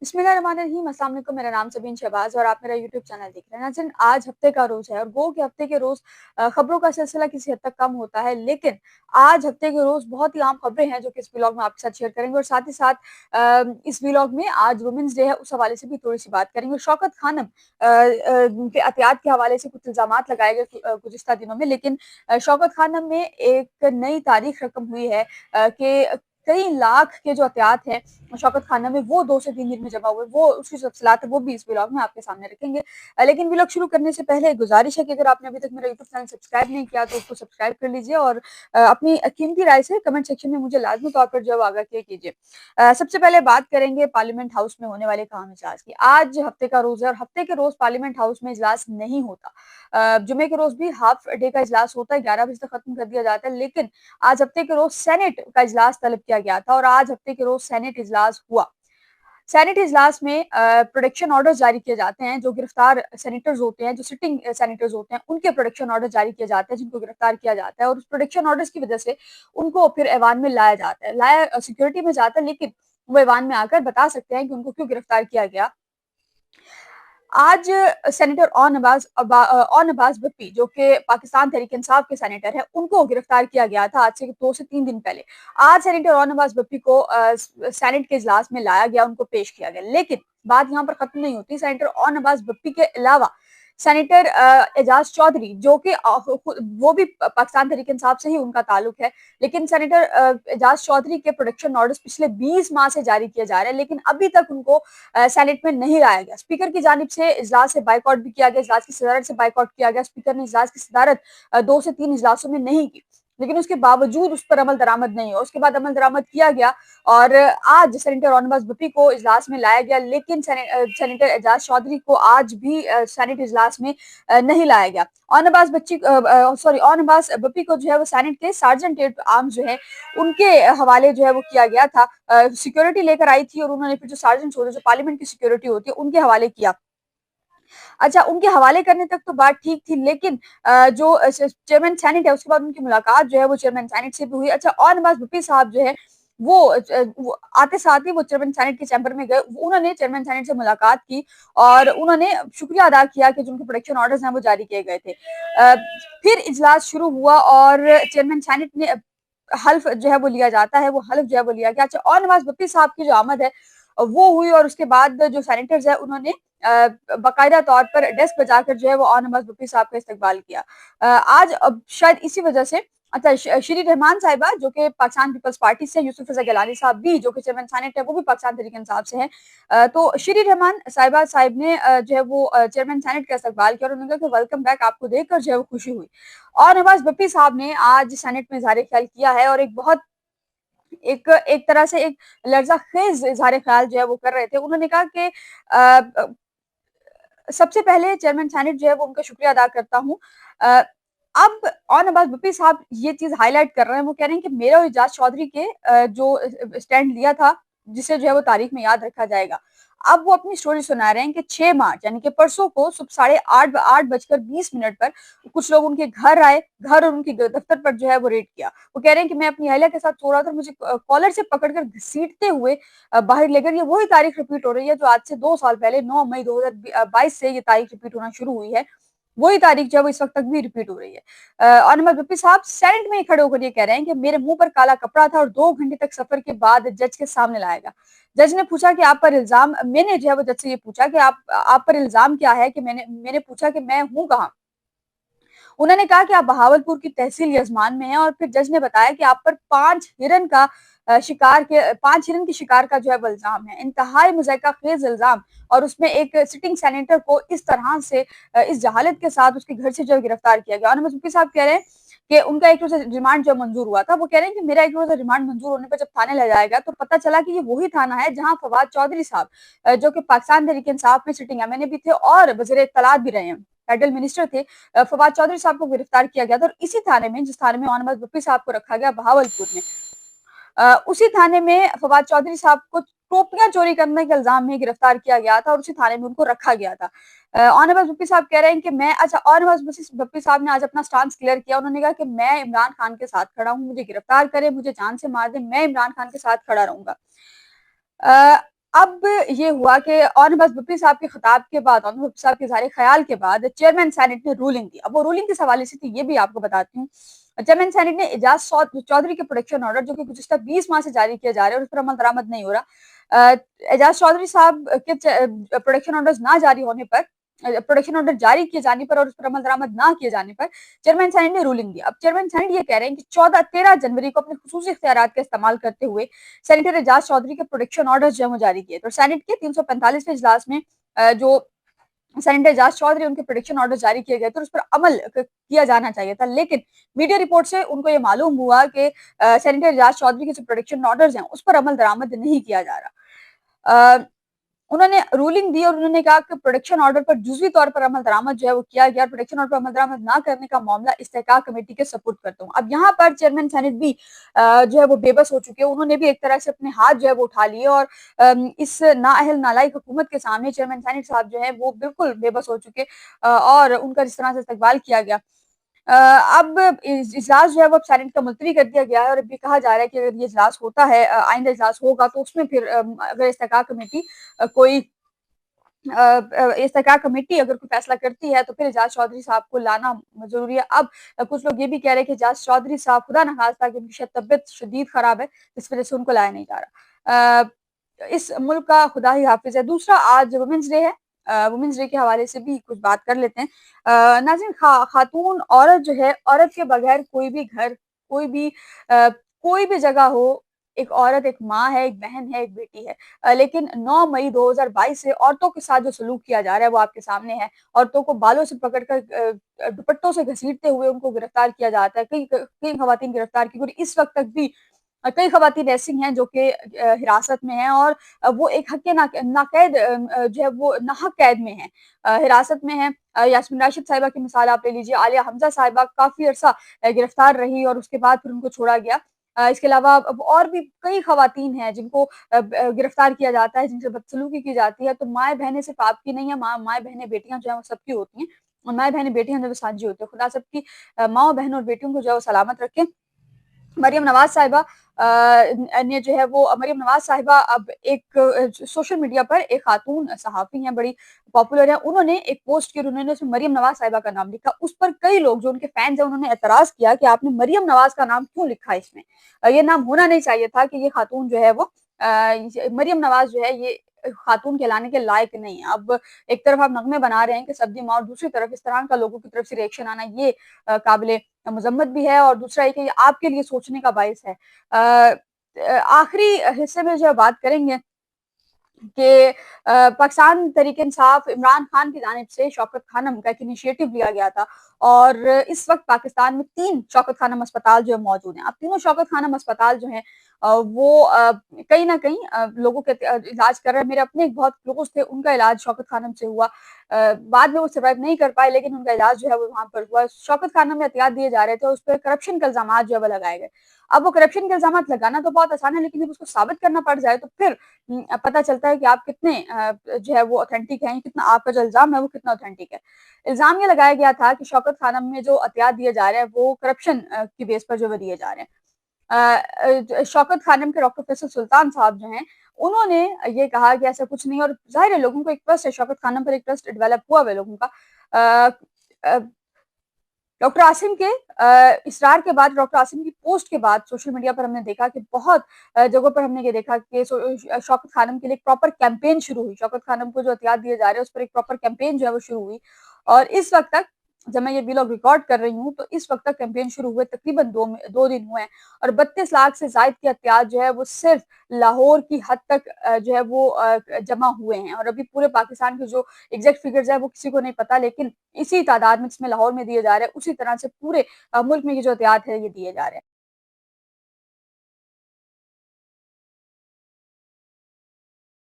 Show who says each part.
Speaker 1: बिस्मिल्लाहिर्रहमानिर्रहीम। अस्सलाम वालेकुम। मेरा नाम सबीन शहबाज और आप मेरा यूट्यूब चैनल देख रहे हैं। नाज़रीन, आज हफ्ते का रोज़ है और गो कि हफ्ते के रोज़ खबरों का सिलसिला किसी हद तक कम होता है, लेकिन आज हफ्ते के रोज़ बहुत ही आम खबरें हैं जो कि इस व्लॉग में आपके साथ शेयर करेंगे और साथ ही साथ इस व्लॉग में आज वुमेन्स डे है, उस हवाले से भी थोड़ी-सी बात करेंगे। शौकत खानम के एहतियात के हवाले से कुछ इल्ज़ामात लगाए गए गुज़िश्ता दिनों में, लेकिन शौकत खानम में एक नई तारीख रकम हुई है कि कई लाख के जो एहतियात हैं शौकत खाना में, वो 2 से 3 दिन में जमा हुए। वो उसकी तफसीलात है, वो भी इस व्लॉग में आपके सामने रखेंगे। लेकिन व्लॉग शुरू करने से पहले एक गुजारिश है कि अगर आपने अभी तक मेरा यूट्यूब चैनल सब्सक्राइब नहीं किया तो उसको सब्सक्राइब कर लीजिए और अपनी कीमती राय से कमेंट सेक्शन में मुझे लाज़मी तौर पर जो है वो आगाह किया कीजिए। सबसे पहले बात करेंगे पार्लियामेंट हाउस में होने वाले काम इजलास की। आज हफ्ते का रोज़ है और हफ्ते के रोज़ पार्लियामेंट हाउस में इजलास नहीं होता। जुमे के रोज़ भी हाफ डे का इजलास होता है, 11 बजे तक खत्म कर दिया जाता है, लेकिन आज हफ्ते के रोज़ सेनेट का इजलास तलब किया गया था और आज हफ्ते के रोज़ सेनेट इजलास हुआ। सेनेट इजलास में प्रोटेक्शन ऑर्डर्स जारी किए जाते हैं। जो गिरफ्तार सेनेटर्स होते हैं, जो सिटिंग सेनेटर्स होते हैं, उनके प्रोटेक्शन ऑर्डर जारी किए जाते हैं, जिनको गिरफ्तार किया जाता है और उस प्रोटेक्शन ऑर्डर्स की वजह से उनको फिर ऐवान में लाया जाता है, लाया सिक्योरिटी में जाता है, लेकिन वो ऐवान में आकर बता सकते हैं कि उनको क्यों गिरफ्तार किया गया। आज सेनेटर ऑन अब्बास भट्टी, जो कि पाकिस्तान तहरीक इंसाफ के सेनेटर हैं, उनको गिरफ्तार किया गया था आज से 2 से 3 दिन पहले। आज सेनेटर ऑन अब्बास भट्टी को सेनेट के इजलास में लाया गया, उनको पेश किया गया, लेकिन बात यहाँ पर खत्म नहीं होती। सेनेटर ऑन अब्बास भट्टी के अलावा सेनेटर एजाज चौधरी, जो कि वो भी पाकिस्तान तहरीक इंसाफ से ही उनका ताल्लुक है, लेकिन सेनेटर एजाज चौधरी के प्रोटेक्शन ऑर्डर्स पिछले 20 माह से जारी किए जा रहे हैं, लेकिन अभी तक उनको सेनेट में नहीं लाया गया। स्पीकर की जानिब से इजलास से बाइकआउट भी किया गया, इजलास की सदारत से बाइकआउट किया गया। स्पीकर ने इजलास की सदारत 2 से 3 इजलासों में नहीं की, लेकिन उसके बावजूद उस पर अमल दरामद नहीं हुआ। उसके बाद अमल दरामद किया गया और आज सेनेटर ऑनवाज भट्टी को इजलास में लाया गया, लेकिन सेनेटर एजाज चौधरी को आज भी सेनेट इजलास में नहीं लाया गया। ऑन अब्बास भट्टी को जो है वो सेनेट के सार्जेंट एट आर्म्स जो है उनके हवाले जो है वो किया गया था। सिक्योरिटी लेकर आई थी और उन्होंने फिर जो सार्जेंट होते हैं, जो पार्लियामेंट की सिक्योरिटी होती है, उनके हवाले किया। अच्छा, उनके हवाले करने तक तो बात ठीक थी, लेकिन जो चेयरमैन सेनेट है, उसके बाद उनकी मुलाकात जो है वो चेयरमैन सेनेट से भी हुई। अच्छा, और नवाज भट्टी साहब जो है वो आते साथ ही वो चेयरमैन सेनेट के चैम्बर में गए। उन्होंने चेयरमैन सेनेट से मुलाकात की और उन्होंने शुक्रिया अदा किया कि जो उनके प्रोटेक्शन ऑर्डर्स हैं वो जारी किए गए थे। फिर इजलास शुरू हुआ और चेयरमैन सेनेट ने हल्फ जो है वो लिया जाता है, वो हल्फ जो है वो लिया गया। अच्छा, और नवाज भट्टी साहब की जो आमद है वो हुई और उसके बाद जो सेनेटर्स है उन्होंने बाकायदा तौर पर डेस्क बजाकर जो है वो ऑन नवाज भट्टी साहब का इस्तकबाल किया। आज अब शायद इसी वजह से अच्छा श्री रहमान साहिबा, जो कि पाकिस्तान पीपल्स पार्टी से, यूसुफ रजा गिलानी साहब भी जो कि चेयरमैन सेनेट है, वो भी पाकिस्तान तहरीक इंसाफ से हैं। तो श्री रहमान साहिब ने जो है वो चेयरमैन सेनेट का इस्तकबाल किया और उन्होंने कहा कि वेलकम बैक, आपको देखकर जो है वो खुशी हुई। और नवाज भट्टी साहब ने आज सेनेट में इजहार ख्याल किया है और एक बहुत एक एक तरह से एक लर्जा खेज इजहार ख्याल जो है वो कर रहे थे। उन्होंने कहा कि सबसे पहले चेयरमैन सेनेट जो है वो उनका शुक्रिया अदा करता हूँ। अब ऑन अब्बास भट्टी साहब ये चीज हाईलाइट कर रहे हैं, वो कह रहे हैं कि मेरा और एजाज चौधरी के जो स्टैंड लिया था, जिसे जो है वो तारीख में याद रखा जाएगा। अब वो अपनी स्टोरी सुना रहे हैं कि 6 मार्च यानी कि परसों को सुबह 8:30 पर कुछ लोग उनके घर आए, घर और उनके दफ्तर पर जो है वो रेड किया। वो कह रहे हैं कि मैं अपनी अहलिया के साथ सो रहा था और मुझे कॉलर से पकड़कर घसीटते हुए बाहर लेकर, ये वही तारीख रिपीट हो रही है जो आज से 2 साल पहले 9 मई 2022 से ये तारीख रिपीट होना शुरू हुई है। वही तारीख जो है वो इस वक्त तक भी रिपीट हो रही है। और नवाज भट्टी साहब सेनेट में खड़े होकर ये कह रहे हैं कि मेरे मुंह पर काला कपड़ा था और 2 घंटे तक सफर के बाद जज के सामने लाया गया। जज ने पूछा कि आप पर इल्जाम, मैंने जो है वो जज से ये पूछा कि आप पर इल्जाम क्या है, कि मैंने पूछा कि मैं हूँ कहाँ। उन्होंने कहा कि आप बहावलपुर की तहसील यजमान में हैं और फिर जज ने बताया कि आप पर 5 हिरन के शिकार का जो है वो इल्जाम है। इंतहाई मुज़ायका खेज इल्जाम, और उसमें एक सिटिंग सेनेटर को इस तरह से इस जहालत के साथ उसके घर से जो गिरफ्तार किया गया। और मुफ्ती साहब कह रहे हैं कि उनका एक रोजा रिमांड जो मंजूर हुआ था, वो कह रहे हैं कि मेरा एक रोजा रिमांड मंजूर होने पर जब थाने ले जाया गया तो पता चला कि ये वही थाना है जहां फवाद चौधरी साहब, जो कि पाकिस्तान तहरीक इंसाफ में सिटिंग एमएनए भी थे और वजीर इत्तलात भी रहे हैं, फेडरल मिनिस्टर थे। फवाद चौधरी साहब को गिरफ्तार किया गया था और इसी थाने में, जिस थाने में मोहम्मद भट्टी साहब को रखा गया बहावलपुर में, उसी थाने में फवाद चौधरी साहब को टोपियां चोरी करने के इल्जाम में गिरफ्तार किया गया था और उसी थाने में उनको रखा गया था। ऑनवाज भट्टी साहब कह रहे हैं कि मैं, अच्छा, ऑनवाज भट्टी साहब ने आज अपना स्टांस क्लियर किया। उन्होंने कहा कि मैं इमरान खान के साथ खड़ा हूं, मुझे गिरफ्तार करें, मुझे जान से मार दे, मैं इमरान खान के साथ खड़ा रहूंगा। अब ये हुआ कि ऑनर भुप्पी साहब के खिताब के बाद, ऑनर भुप्पी साहब के इज़हार ख्याल के बाद चेयरमैन सेनेट ने रूलिंग दी। अब वो रूलिंग किस हवाले से थी ये भी आपको बताती हूँ। चेयरमैन सेनेट ने एजाज चौधरी के प्रोटेक्शन ऑर्डर जो कि गुज़िश्ता 20 माह से जारी किया जा रहा है और उस पर अमल दरामद नहीं हो रहा। एजाज चौधरी साहब के प्रोटेक्शन ऑर्डर्स ना जारी होने पर, प्रोटेक्शन ऑर्डर जारी किए जाने पर और उस पर अमल दरामद ना किए जाने पर चेयरमैन सेनेट ने रूलिंग दी। अब चेयरमैन सेनेट ये कह रहे हैं कि 13 जनवरी को अपने खुसूसी इख्तियारात का इस्तेमाल करते हुए सेनेटर एजाज चौधरी के प्रोटेक्शन ऑर्डर जो है वो जारी किए। तो सेनेट के 345वें इजलास में जो सेनेटर एजाज चौधरी उनके प्रोटेक्शन ऑर्डर जारी किए गए थे उस पर अमल किया जाना चाहिए था, लेकिन मीडिया रिपोर्ट से उनको ये मालूम हुआ कि सेनेटर एजाज चौधरी के जो प्रोटेक्शन ऑर्डर्स हैं उस पर अमल दरामद नहीं किया जा रहा। उन्होंने रूलिंग दी और उन्होंने कहा कि प्रोटेक्शन ऑर्डर पर जुज़वी तौर पर अमल दरामद जो है वो किया गया। प्रोटेक्शन ऑर्डर पर अमल दरामद ना करने का मामला इस्तेहकाक कमेटी के सपुर्द करता हूँ। अब यहाँ पर चेयरमैन सेनेट भी जो है वो बेबस हो चुके हैं। उन्होंने भी एक तरह से अपने हाथ जो है वो उठा लिए और इस नाअहल नालायक हुकूमत के सामने चेयरमैन सेनेट साहब जो है वो बिल्कुल बेबस हो चुके और उनका जिस तरह से इस्तकबाल किया गया। अब इजलास जो है वो सेनेट का मुलतवी कर दिया गया है और अभी कहा जा रहा है कि अगर ये इजलास होता है, आइंदा इजलास होगा तो उसमें फिर अगर इस्तेहकाक कमेटी कोई इस्तेहकाक कमेटी अगर कोई फैसला करती है तो फिर एजाज चौधरी साहब को लाना जरूरी है। अब कुछ लोग ये भी कह रहे हैं कि एजाज चौधरी साहब खुदा न खास्ता कि उनकी शायद तबीयत शदीद खराब है, इस वजह से उनको लाया नहीं जा रहा। इस मुल्क का खुदा ही हाफिज है। दूसरा, आज वुमेन्स डे है। वुमेन्स डे के हवाले से भी कुछ बात कर लेते हैं। नाज़रीन, खातून औरत जो है, औरत के बगैर कोई भी घर, कोई भी कोई भी जगह हो, एक औरत एक माँ है, एक बहन है, एक बेटी है। लेकिन 9 मई 2022 से औरतों के साथ जो सलूक किया जा रहा है वो आपके सामने है। औरतों को बालों से पकड़कर दुपट्टों से घसीटते हुए उनको गिरफ्तार किया जाता है। कई कई खवातीन गिरफ्तार की गई। इस वक्त तक भी कई खवातीन ऐसी हैं जो कि हिरासत में हैं और वो एक हक़ नाक़ैद जो है वो नाहक कैद में हैं, हिरासत में हैं। यास्मीन राशिद साहिबा की मिसाल आप ले लीजिए, आलिया हमज़ा साहिबा काफ़ी अरसा गिरफ्तार रही और उसके बाद फिर उनको छोड़ा गया। इसके अलावा अब और भी कई खवातीन हैं जिनको गिरफ्तार किया जाता है, जिनसे बदसलूकी की जाती है। तो माएँ-बहनें सिर्फ़ आपकी नहीं है, माएँ-बहनें, बेटियाँ जो हैं वो सबकी होती हैं और माएँ-बहनें, बेटियाँ जो है वो साझी होती हैं। खुदा सबकी माँओं, बहनों और बेटियों को जो है वो सलामत रखे। मरियम नवाज़ साहिबा ने जो है वो मरियम नवाज़ साहिबा अब एक सोशल मीडिया पर एक खातून सहाफ़ी हैं, बड़ी पॉपुलर हैं। उन्होंने एक पोस्ट की और उन्होंने उसमें मरियम नवाज़ साहिबा का नाम लिखा। उस पर कई लोग जो उनके फैन्स हैं उन्होंने एतराज़ किया कि आपने मरियम नवाज़ का नाम क्यों लिखा है इसमें? ये नाम होना नहीं चाहिए था कि ये खातून जो है वो मरियम नवाज़ जो है ये खातून कहलाने के लायक नहीं है। अब एक तरफ आप नग़्मे बना रहे हैं कि सब्ज़ी माँ और दूसरी तरफ इस तरह का लोगों की तरफ से रिएक्शन आना ये काबिले मज़म्मत भी है और दूसरा ये कि ये आपके लिए सोचने का बाइस है। आखिरी हिस्से में जो बात करेंगे कि पाकिस्तान तहरीक-ए-इंसाफ इमरान खान की जानिब से शौकत खानम का एक इनिशिएटिव लिया गया था और इस वक्त पाकिस्तान में 3 शौकत खानम अस्पताल जो है मौजूद हैं। अब तीनों शौकत खानम अस्पताल जो हैं वो कहीं न कहीं लोगों के इलाज कर रहे हैं। मेरे अपने एक बहुत क्लोज़ थे, उनका इलाज शौकत खानम से हुआ। बाद में वो सर्वाइव नहीं कर पाए लेकिन उनका इलाज जो है वो वहाँ पर हुआ। शौकत खानम में एहतियात दिए जा रहे थे, उस पे करप्शन के इल्ज़ामात जो है वो लगाए गए। अब वो करप्शन के इल्ज़ामात लगाना तो बहुत आसान है लेकिन जब उसको साबित करना पड़ जाए तो फिर पता चलता है कि आप कितने जो है वो ऑथेंटिक हैं, कितना आपका जो इल्ज़ाम है वो कितना ऑथेंटिक है। इल्ज़ाम ये लगाया गया था कि शौकत खानम में जो अतियात दिए जा रहे हैं वो करप्शन की बेस पर जो वो दिए जा रहे हैं। शौकत खानम के डॉक्टर फैसल सुल्तान साहब जो हैं, उन्होंने ये कहा कि ऐसा कुछ नहीं है और ज़ाहिर है लोगों को एक ट्रस्ट है, शौकत खानम पर एक ट्रस्ट डेवलप हुआ है लोगों का। अ अ डॉक्टर आसिम के इसरार के बाद, डॉक्टर आसिम की पोस्ट के बाद सोशल मीडिया पर हमने देखा कि बहुत जगहों पर हमने ये देखा कि शौकत खानम के लिए एक प्रॉपर कैंपेन शुरू हुई। शौकत खानम को जो एहतियात दिए जा रहे हैं उस पर एक प्रॉपर कैंपेन जो है वो शुरू हुई और इस वक्त तक जब मैं ये व्लॉग रिकॉर्ड कर रही हूँ तो इस वक्त तक कैंपेन शुरू हुए तकरीबन 2 दिन हुए हैं और 32 लाख से ज़ायद के एहतियात जो है वो सिर्फ लाहौर की हद तक जो है वो जमा हुए हैं और अभी पूरे पाकिस्तान के जो एग्जैक्ट फिगर्स है वो किसी को नहीं पता, लेकिन इसी तादाद में जिसमें लाहौर में दिए जा रहे हैं उसी तरह से पूरे मुल्क में ये जो एहतियात है ये दिए जा रहे हैं।